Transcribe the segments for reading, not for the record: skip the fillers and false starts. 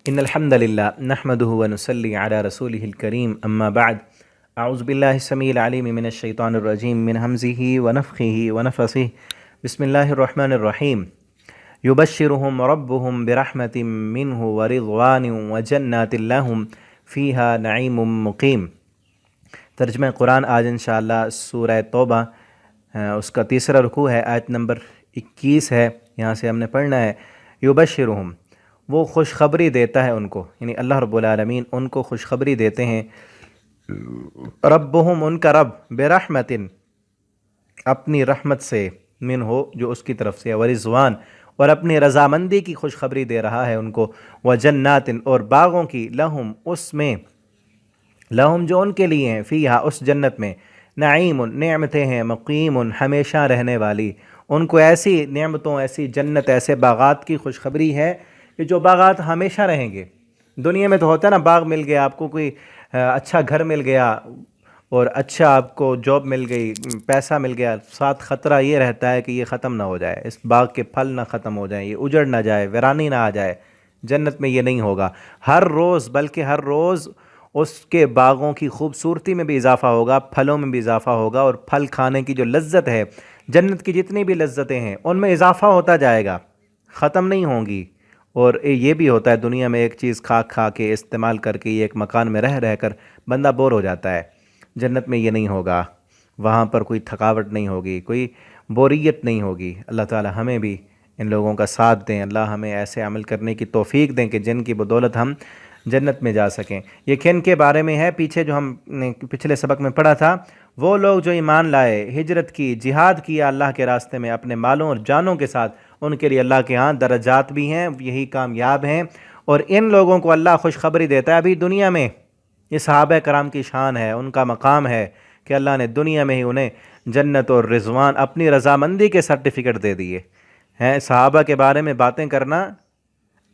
إن الحمد لله نحمده ونصلي على رسوله الكريم أما بعد أعوذ بالله السميع العليم من الشيطان الرجيم من همزه ونفخه ونفثه بسم الله الرحمن الرحيم يبشرهم ربهم برحمة منه ورضوان وجنات لهم فيها نعيم مقيم۔ ترجمہ قرآن آج انشاءاللہ سورہ توبہ اس کا تیسرا رکوع ہے، آیت نمبر 21 ہے، یہاں سے ہم نے پڑھنا ہے۔ یبشرہم، وہ خوشخبری دیتا ہے ان کو، یعنی اللہ رب العالمین ان کو خوشخبری دیتے ہیں۔ ربہم، ان کا رب، برحمت، اپنی رحمت سے، من ہو، جو اس کی طرف سے، ورضوان، اور اپنی رضامندی کی خوشخبری دے رہا ہے ان کو، وجنات، اور باغوں کی، لہم، اس میں، لہم جو ان کے لیے ہیں، فیہا، اس جنت میں، نعیم، نعمتیں ہیں، مقیم، ہمیشہ رہنے والی، ان کو ایسی نعمتوں، ایسی جنت، ایسے باغات کی خوشخبری ہے کہ جو باغات ہمیشہ رہیں گے۔ دنیا میں تو ہوتا ہے نا، باغ مل گیا آپ کو، کوئی اچھا گھر مل گیا اور اچھا آپ کو جاب مل گئی، پیسہ مل گیا، ساتھ خطرہ یہ رہتا ہے کہ یہ ختم نہ ہو جائے، اس باغ کے پھل نہ ختم ہو جائیں، یہ اجڑ نہ جائے، ویرانی نہ آ جائے۔ جنت میں یہ نہیں ہوگا، ہر روز، بلکہ ہر روز اس کے باغوں کی خوبصورتی میں بھی اضافہ ہوگا، پھلوں میں بھی اضافہ ہوگا، اور پھل کھانے کی جو لذت ہے، جنت کی جتنی بھی لذتیں ہیں ان میں اضافہ ہوتا جائے گا، ختم نہیں ہوں گی۔ اور یہ بھی ہوتا ہے دنیا میں، ایک چیز کھا کھا کے، استعمال کر کے، ایک مکان میں رہ کر بندہ بور ہو جاتا ہے۔ جنت میں یہ نہیں ہوگا، وہاں پر کوئی تھکاوٹ نہیں ہوگی، کوئی بوریت نہیں ہوگی۔ اللہ تعالی ہمیں بھی ان لوگوں کا ساتھ دیں، اللہ ہمیں ایسے عمل کرنے کی توفیق دیں کہ جن کی بدولت ہم جنت میں جا سکیں۔ یہ کن کے بارے میں ہے؟ پیچھے جو ہم نے پچھلے سبق میں پڑھا تھا، وہ لوگ جو ایمان لائے، ہجرت کی، جہاد کیا اللہ کے راستے میں اپنے مالوں اور جانوں کے ساتھ، ان کے لیے اللہ کے ہاں درجات بھی ہیں، یہی کامیاب ہیں۔ اور ان لوگوں کو اللہ خوشخبری دیتا ہے ابھی دنیا میں۔ یہ صحابہ کرام کی شان ہے، ان کا مقام ہے کہ اللہ نے دنیا میں ہی انہیں جنت اور رضوان، اپنی رضامندی کے سرٹیفکیٹ دے دیے ہیں۔ صحابہ کے بارے میں باتیں کرنا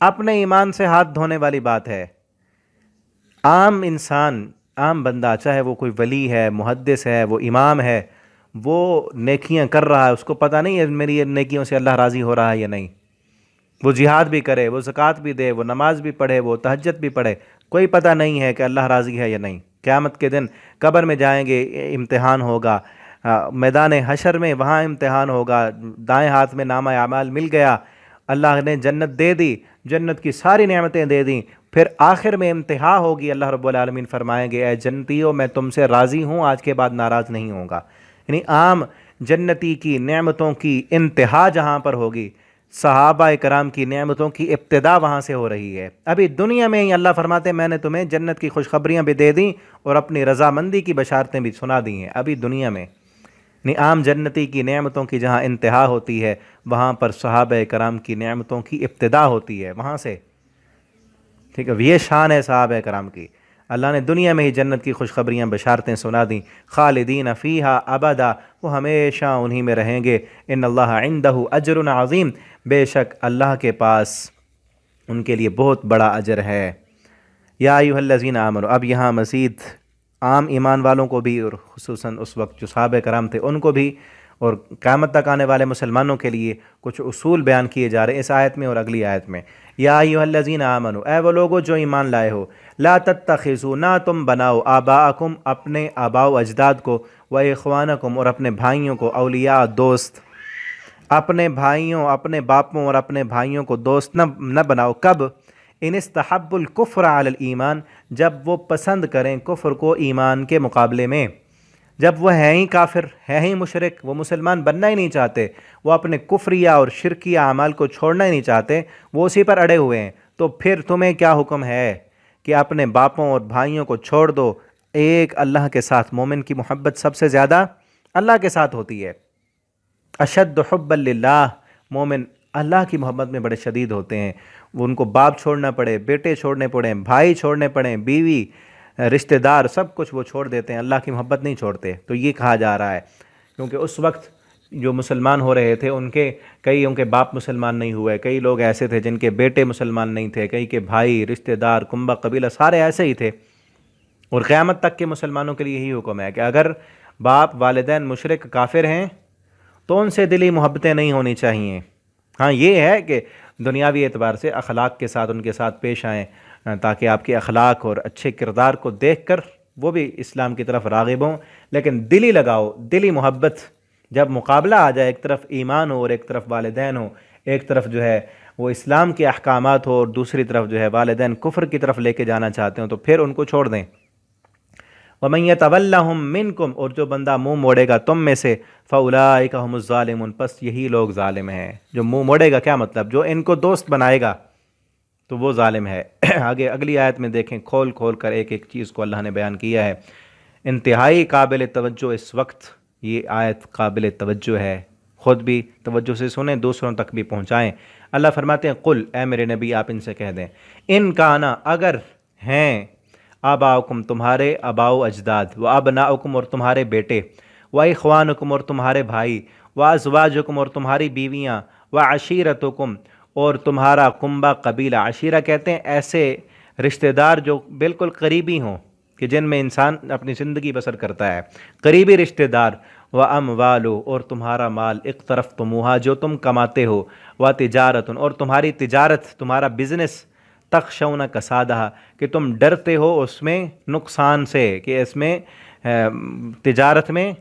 اپنے ایمان سے ہاتھ دھونے والی بات ہے۔ عام انسان، عام بندہ، چاہے وہ کوئی ولی ہے، محدث ہے، وہ امام ہے، وہ نیکیاں کر رہا ہے، اس کو پتہ نہیں ہے میری نیکیوں سے اللہ راضی ہو رہا ہے یا نہیں۔ وہ جہاد بھی کرے، وہ زکوٰۃ بھی دے، وہ نماز بھی پڑھے، وہ تہجد بھی پڑھے، کوئی پتہ نہیں ہے کہ اللہ راضی ہے یا نہیں۔ قیامت کے دن قبر میں جائیں گے، امتحان ہوگا، میدان حشر میں وہاں امتحان ہوگا، دائیں ہاتھ میں نامہ اعمال مل گیا، اللہ نے جنت دے دی، جنت کی ساری نعمتیں دے دیں، پھر آخر میں انتہا ہوگی، اللہ رب العالمین فرمائیں گے، اے جنتیوں، میں تم سے راضی ہوں، آج کے بعد ناراض نہیں ہوں گا۔ یعنی عام جنتی کی نعمتوں کی انتہا جہاں پر ہوگی، صحابہ کرام کی نعمتوں کی ابتدا وہاں سے ہو رہی ہے۔ ابھی دنیا میں ہی اللہ فرماتے ہیں میں نے تمہیں جنت کی خوشخبریاں بھی دے دیں اور اپنی رضامندی کی بشارتیں بھی سنا دی ہیں، ابھی دنیا میں۔ یعنی عام جنتی کی نعمتوں کی جہاں انتہا ہوتی ہے، وہاں پر صحابہ کرام کی نعمتوں کی ابتدا ہوتی ہے، وہاں سے۔ ٹھیک ہے، یہ شان ہے صحابہ کرام کی۔ اللہ نے دنیا میں ہی جنت کی خوشخبریاں، بشارتیں سنا دیں۔ خالدین فیہا ابدا، وہ ہمیشہ انہی میں رہیں گے۔ ان اللہ عندہ اجر عظیم، بے شک اللہ کے پاس ان کے لیے بہت بڑا اجر ہے۔ یا ایھا الذین آمنوا، اب یہاں مزید عام ایمان والوں کو بھی، اور خصوصاً اس وقت جو صحابہ کرام تھے ان کو بھی، اور قیامت تک آنے والے مسلمانوں کے لیے کچھ اصول بیان کیے جا رہے ہیں اس آیت میں اور اگلی آیت میں۔ یا ایھا الذین آمنوا، اے وہ لوگو جو ایمان لائے ہو، لا تتخذوا، نہ تم بناؤ، آباءکم، اپنے آباء و اجداد کو، و اخوانکم، اور اپنے بھائیوں کو، اولیاء، دوست، اپنے بھائیوں، اپنے باپوں اور اپنے بھائیوں کو دوست نہ بناؤ۔ کب؟ ان استحب الکفر علی الایمان، جب وہ پسند کریں کفر کو ایمان کے مقابلے میں، جب وہ ہیں ہی کافر، ہیں ہی مشرک، وہ مسلمان بننا ہی نہیں چاہتے، وہ اپنے کفریہ اور شرکیہ اعمال کو چھوڑنا ہی نہیں چاہتے، وہ اسی پر اڑے ہوئے ہیں، تو پھر تمہیں کیا حکم ہے کہ اپنے باپوں اور بھائیوں کو چھوڑ دو۔ ایک اللہ کے ساتھ، مومن کی محبت سب سے زیادہ اللہ کے ساتھ ہوتی ہے۔ اشد حبا للہ، مومن اللہ کی محبت میں بڑے شدید ہوتے ہیں۔ وہ ان کو باپ چھوڑنا پڑے، بیٹے چھوڑنے پڑیں، بھائی چھوڑنے پڑیں، بیوی، رشتہ دار، سب کچھ وہ چھوڑ دیتے ہیں، اللہ کی محبت نہیں چھوڑتے۔ تو یہ کہا جا رہا ہے کیونکہ اس وقت جو مسلمان ہو رہے تھے، کئی کے باپ مسلمان نہیں ہوئے، کئی لوگ ایسے تھے جن کے بیٹے مسلمان نہیں تھے، کئی کے بھائی، رشتہ دار، کنبہ قبیلہ سارے ایسے ہی تھے۔ اور قیامت تک کے مسلمانوں کے لیے یہی حکم ہے کہ اگر باپ، والدین مشرک، کافر ہیں تو ان سے دلی محبتیں نہیں ہونی چاہیے۔ ہاں یہ ہے کہ دنیاوی اعتبار سے اخلاق کے ساتھ ان کے ساتھ پیش آئیں، تاکہ آپ کے اخلاق اور اچھے کردار کو دیکھ کر وہ بھی اسلام کی طرف راغب ہوں۔ لیکن دلی لگاؤ، دلی محبت، جب مقابلہ آ جائے، ایک طرف ایمان ہو اور ایک طرف والدین ہو، ایک طرف جو ہے وہ اسلام کے احکامات ہو اور دوسری طرف جو ہے والدین کفر کی طرف لے کے جانا چاہتے ہوں، تو پھر ان کو چھوڑ دیں۔ وَمَن يَتَوَلَّهُم مِّنكُمْ، اور جو بندہ منہ موڑے گا تم میں سے، فَأُولَٰئِكَ هُمُ الظَّالِمُونَ، پس یہی لوگ ظالم ہیں۔ جو منہ موڑے گا کیا مطلب؟ جو ان کو دوست بنائے گا تو وہ ظالم ہے۔ آگے اگلی آیت میں دیکھیں، کھول کھول کر ایک ایک چیز کو اللہ نے بیان کیا ہے۔ انتہائی قابل توجہ اس وقت یہ آیت قابل توجہ ہے، خود بھی توجہ سے سنیں، دوسروں تک بھی پہنچائیں۔ اللہ فرماتے ہیں قل، اے میرے نبی آپ ان سے کہہ دیں، ان کانا، اگر ہیں، آباؤکم تمہارے آباؤ اجداد، و ابناؤکم اور تمہارے بیٹے، و اخوانکم اور تمہارے بھائی، و ازواجکم اور تمہاری بیویاں، و عشیرتکم اور تمہارا کنبہ قبیلہ۔ عشیرہ کہتے ہیں ایسے رشتہ دار جو بالکل قریبی ہوں، کہ جن میں انسان اپنی زندگی بسر کرتا ہے، قریبی رشتہ دار، و اموالو اور تمہارا مال، اقترفتموہا جو تم کماتے ہو، و تجارت اور تمہاری تجارت، تمہارا بزنس، تخشون کسادہ کہ تم ڈرتے ہو اس میں نقصان سے، کہ اس میں تجارت میں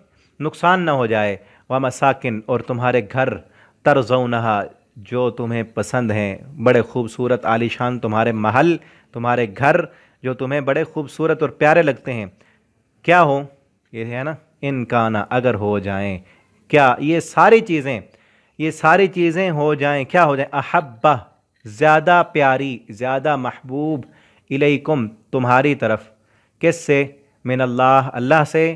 نقصان نہ ہو جائے، و مساکن اور تمہارے گھر، ترضونہا جو تمہیں پسند ہیں، بڑے خوبصورت عالیشان تمہارے محل، تمہارے گھر جو تمہیں بڑے خوبصورت اور پیارے لگتے ہیں، کیا ہو، یہ ہے نا، ان کانا اگر ہو جائیں، کیا یہ ساری چیزیں ہو جائیں، کیا ہو جائیں، احبہ زیادہ پیاری، زیادہ محبوب، الیکم تمہاری طرف، کس سے، من اللہ اللہ سے،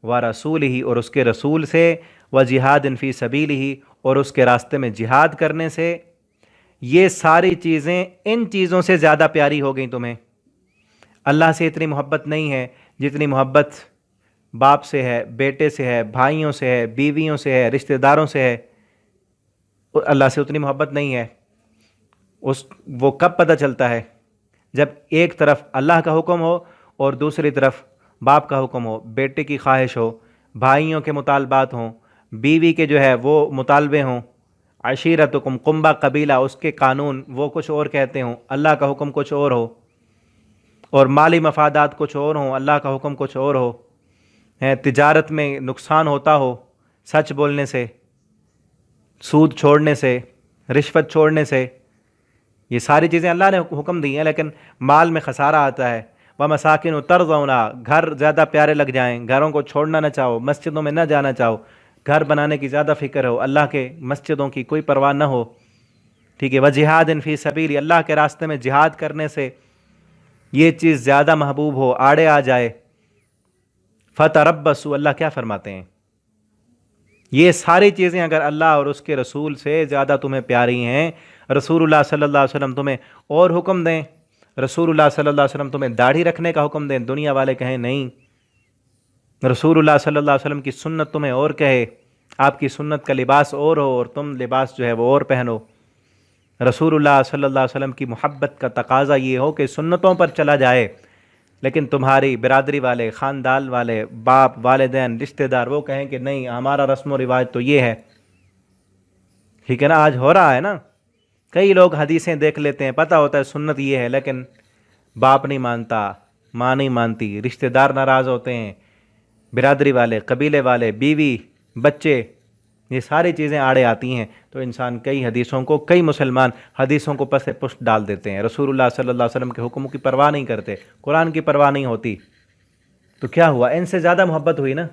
و رسولہ اور اس کے رسول سے، و جہاد فی سبیلہ اور اس کے راستے میں جہاد کرنے سے، یہ ساری چیزیں ان چیزوں سے زیادہ پیاری ہو گئیں تمہیں۔ اللہ سے اتنی محبت نہیں ہے جتنی محبت باپ سے ہے، بیٹے سے ہے، بھائیوں سے ہے، بیویوں سے ہے، رشتہ داروں سے ہے، اللہ سے اتنی محبت نہیں ہے۔ وہ کب پتہ چلتا ہے؟ جب ایک طرف اللہ کا حکم ہو اور دوسری طرف باپ کا حکم ہو، بیٹے کی خواہش ہو، بھائیوں کے مطالبات ہوں، بیوی کے جو ہے وہ مطالبے ہوں، عشیرتکم قنبہ قبیلہ اس کے قانون وہ کچھ اور کہتے ہوں، اللہ کا حکم کچھ اور ہو، اور مالی مفادات کچھ اور ہوں، اللہ کا حکم کچھ اور ہو، تجارت میں نقصان ہوتا ہو سچ بولنے سے، سود چھوڑنے سے، رشوت چھوڑنے سے، یہ ساری چیزیں اللہ نے حکم دی ہیں، لیکن مال میں خسارہ آتا ہے۔ وَمَسَاكِنُ تَرْضَوْنَا گھر زیادہ پیارے لگ جائیں، گھروں کو چھوڑنا نہ چاہو، مسجدوں میں نہ جانا چاہو، گھر بنانے کی زیادہ فکر ہو، اللہ کے مسجدوں کی کوئی پرواہ نہ ہو، ٹھیک ہے، وَجِهَادٍ فِي سَبِيلِ اللہ کے راستے میں جہاد کرنے سے یہ چیز زیادہ محبوب ہو، آڑے آ جائے، فَتَرَبَّصُوا اللہ کیا فرماتے ہیں، یہ ساری چیزیں اگر اللہ اور اس کے رسول سے زیادہ تمہیں پیاری ہیں، رسول اللہ صلی اللہ علیہ وسلم تمہیں اور حکم دیں، رسول اللہ صلی اللہ علیہ وسلم تمہیں داڑھی رکھنے کا حکم دیں، دنیا والے کہیں نہیں، رسول اللہ صلی اللہ علیہ وسلم کی سنت تمہیں اور کہے، آپ کی سنت کا لباس اور ہو اور تم لباس جو ہے وہ اور پہنو، رسول اللہ صلی اللہ علیہ وسلم کی محبت کا تقاضا یہ ہو کہ سنتوں پر چلا جائے، لیکن تمہاری برادری والے، خاندان والے، باپ، والدین، رشتہ دار وہ کہیں کہ نہیں ہمارا رسم و رواج تو یہ ہے، ٹھیک ہے نا، آج ہو رہا ہے نا، کئی لوگ حدیثیں دیکھ لیتے ہیں، پتہ ہوتا ہے سنت یہ ہے، لیکن باپ نہیں مانتا، ماں نہیں مانتی، رشتہ دار ناراض ہوتے ہیں، برادری والے، قبیلے والے، بیوی، بچے، یہ ساری چیزیں آڑے آتی ہیں، تو انسان کئی حدیثوں کو، کئی مسلمان حدیثوں کو پس پشت ڈال دیتے ہیں، رسول اللہ صلی اللہ علیہ وسلم کے حکموں کی پرواہ نہیں کرتے، قرآن کی پرواہ نہیں ہوتی، تو کیا ہوا، ان سے زیادہ محبت ہوئی نا،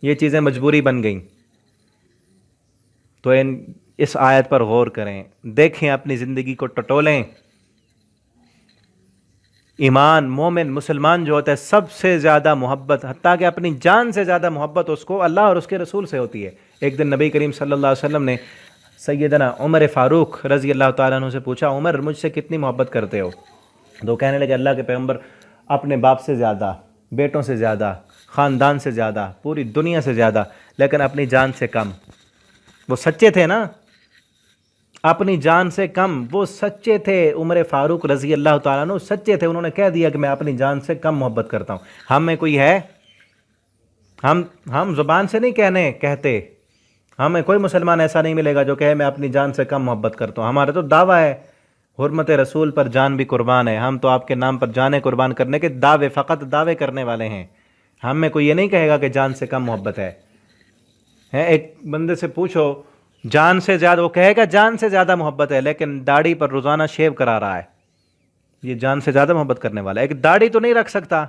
یہ چیزیں مجبوری بن گئیں۔ تو اس آیت پر غور کریں، دیکھیں، اپنی زندگی کو ٹٹولیں۔ ایمان، مومن، مسلمان جو ہوتا ہے سب سے زیادہ محبت، حتیٰ کہ اپنی جان سے زیادہ محبت اس کو اللہ اور اس کے رسول سے ہوتی ہے۔ ایک دن نبی کریم صلی اللہ علیہ وسلم نے سیدنا عمر فاروق رضی اللہ تعالیٰ عنہ سے پوچھا، عمر مجھ سے کتنی محبت کرتے ہو؟ تو کہنے لگے اللہ کے پیغمبر اپنے باپ سے زیادہ، بیٹوں سے زیادہ، خاندان سے زیادہ، پوری دنیا سے زیادہ، لیکن اپنی جان سے کم۔ وہ سچے تھے نا، اپنی جان سے کم، وہ سچے تھے، عمر فاروق رضی اللہ تعالیٰ عنہ سچے تھے، انہوں نے کہہ دیا کہ میں اپنی جان سے کم محبت کرتا ہوں۔ ہم میں کوئی ہے؟ ہم زبان سے نہیں کہتے، ہمیں کوئی مسلمان ایسا نہیں ملے گا جو کہے میں اپنی جان سے کم محبت کرتا ہوں. ہمارا تو دعویٰ ہے حرمت رسول پر جان بھی قربان ہے. ہم تو آپ کے نام پر جانیں قربان کرنے کے دعوے، فقط دعوے کرنے والے ہیں. ہم میں کوئی یہ نہیں کہے گا کہ جان سے کم محبت ہے. ایک بندے سے پوچھو جان سے زیادہ، وہ کہے گا جان سے زیادہ محبت ہے، لیکن داڑھی پر روزانہ شیو کرا رہا ہے، یہ جان سے زیادہ محبت کرنے والا ہے. ایک داڑھی تو نہیں رکھ سکتا.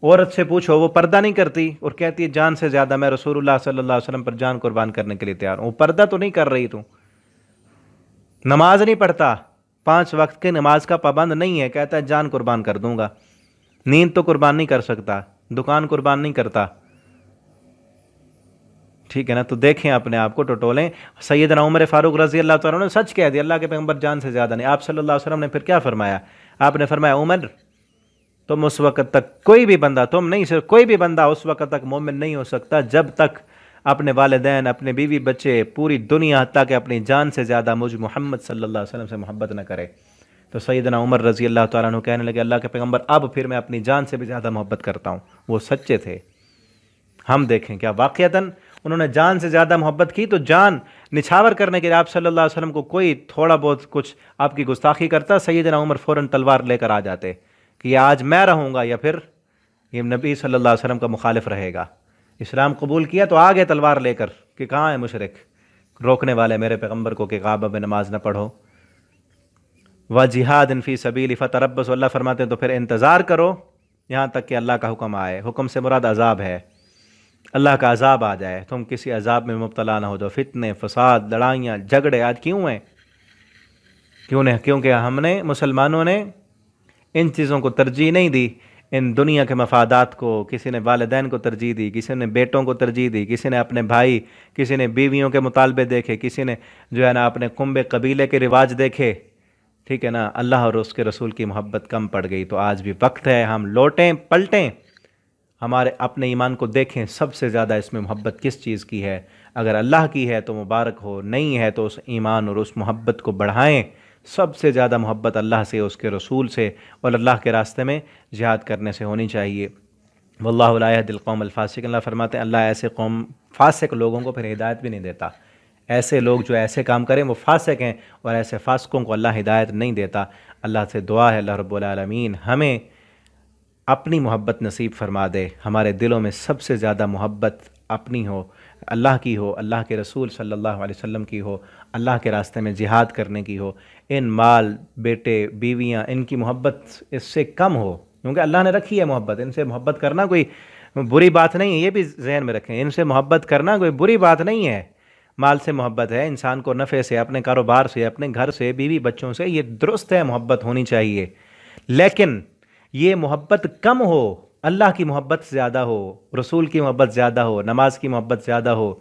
عورت سے پوچھو وہ پردہ نہیں کرتی اور کہتی ہے جان سے زیادہ میں رسول اللہ صلی اللہ علیہ وسلم پر جان قربان کرنے کے لیے تیار ہوں. وہ پردہ تو نہیں کر رہی. تو نماز نہیں پڑھتا، 5 وقت کی نماز کا پابند نہیں ہے، کہتا ہے جان قربان کر دوں گا. نیند تو قربان نہیں کر سکتا، دکان قربان نہیں کرتا. ٹھیک ہے نا. تو دیکھیں اپنے آپ کو ٹٹولیں. سیدنا عمر فاروق رضی اللہ تعالیٰ نے سچ کہہ دیا، اللہ کے پیغمبر جان سے زیادہ نہیں. آپ صلی اللہ علیہ وسلم نے پھر کیا فرمایا؟ آپ نے فرمایا عمر تم اس وقت تک کوئی بھی بندہ، تم نہیں صرف کوئی بھی بندہ اس وقت تک مومن نہیں ہو سکتا جب تک اپنے والدین، اپنے بیوی بچے، پوری دنیا حتیٰ کہ اپنی جان سے زیادہ مجھ محمد صلی اللہ علیہ وسلم سے محبت نہ کرے. تو سیدنا عمر رضی اللہ تعالیٰ عنہ کہنے لگے اللہ کے پیغمبر اب پھر میں اپنی جان سے بھی زیادہ محبت کرتا ہوں. وہ سچے تھے. ہم دیکھیں کیا واقعتاً انہوں نے جان سے زیادہ محبت کی. تو جان نچھاور کرنے کے لیے آپ صلی اللہ علیہ وسلم کو کوئی تھوڑا بہت کچھ آپ کی گستاخی کرتا، سیدنا عمر فوراً تلوار لے کر آ جاتے کہ یہ آج میں رہوں گا یا پھر یہ نبی صلی اللہ علیہ وسلم کا مخالف رہے گا. اسلام قبول کیا تو آگے تلوار لے کر کہ کہاں ہے مشرک روکنے والے میرے پیغمبر کو کہ کعبہ میں نماز نہ پڑھو. وَجِهَادٍ فِي سَبِيلِ فَتَرَبَّصُوا، اللہ فرماتے ہیں تو پھر انتظار کرو یہاں تک کہ اللہ کا حکم آئے. حکم سے مراد عذاب ہے، اللہ کا عذاب آ جائے، تم کسی عذاب میں مبتلا نہ ہو جاؤ. فتنے، فساد، لڑائیاں، جھگڑے آج کیوں ہیں؟ کیونکہ ہم نے مسلمانوں نے ان چیزوں کو ترجیح نہیں دی. ان دنیا کے مفادات کو، کسی نے والدین کو ترجیح دی، کسی نے بیٹوں کو ترجیح دی، کسی نے اپنے بھائی، کسی نے بیویوں کے مطالبے دیکھے، کسی نے جو ہے نا اپنے کنبے قبیلے کے رواج دیکھے. ٹھیک ہے نا. اللہ اور اس کے رسول کی محبت کم پڑ گئی. تو آج بھی وقت ہے ہم لوٹیں پلٹیں، ہمارے اپنے ایمان کو دیکھیں سب سے زیادہ اس میں محبت کس چیز کی ہے. اگر اللہ کی ہے تو مبارک ہو، نہیں ہے تو اس ایمان اور اس محبت کو بڑھائیں. سب سے زیادہ محبت اللہ سے، اس کے رسول سے اور اللہ کے راستے میں جہاد کرنے سے ہونی چاہیے. واللہ لا یہدی القوم الفاسقین، اللہ فرماتے ہیں اللہ ایسے قوم فاسق لوگوں کو پھر ہدایت بھی نہیں دیتا. ایسے لوگ جو ایسے کام کریں وہ فاسق ہیں، اور ایسے فاسقوں کو اللہ ہدایت نہیں دیتا. اللہ سے دعا ہے اللہ رب العالمین ہمیں اپنی محبت نصیب فرما دے. ہمارے دلوں میں سب سے زیادہ محبت اپنی ہو، اللہ کی ہو، اللہ کے رسول صلی اللہ علیہ وسلم کی ہو، اللہ کے راستے میں جہاد کرنے کی ہو. ان مال، بیٹے، بیویاں، ان کی محبت اس سے کم ہو، کیونکہ اللہ نے رکھی ہے محبت. ان سے محبت کرنا کوئی بری بات نہیں ہے، یہ بھی ذہن میں رکھیں. ان سے محبت کرنا کوئی بری بات نہیں ہے. مال سے محبت ہے، انسان کو نفع سے، اپنے کاروبار سے، اپنے گھر سے، بیوی بچوں سے، یہ درست ہے، محبت ہونی چاہیے. لیکن یہ محبت کم ہو، اللہ کی محبت زیادہ ہو، رسول کی محبت زیادہ ہو، نماز کی محبت زیادہ ہو،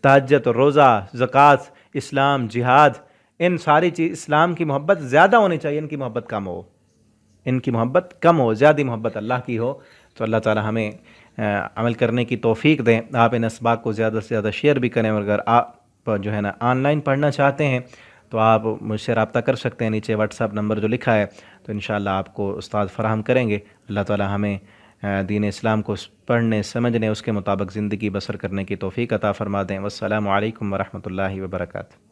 تہجد، روزہ، زکوٰۃ، اسلام، جہاد، ان ساری چیز اسلام کی محبت زیادہ ہونی چاہیے. ان کی محبت کم ہو، ان کی محبت کم ہو، زیادہ محبت اللہ کی ہو. تو اللہ تعالی ہمیں عمل کرنے کی توفیق دیں. آپ ان اسباق کو زیادہ سے زیادہ شیئر بھی کریں. اور اگر آپ جو ہے نا آن لائن پڑھنا چاہتے ہیں تو آپ مجھ سے رابطہ کر سکتے ہیں، نیچے واٹس ایپ نمبر جو لکھا ہے، تو انشاءاللہ آپ کو استاد فراہم کریں گے. اللہ تعالی ہمیں دین اسلام کو پڑھنے، سمجھنے، اس کے مطابق زندگی بسر کرنے کی توفیق عطا فرما دیں. والسلام علیکم ورحمۃ اللہ وبرکاتہ.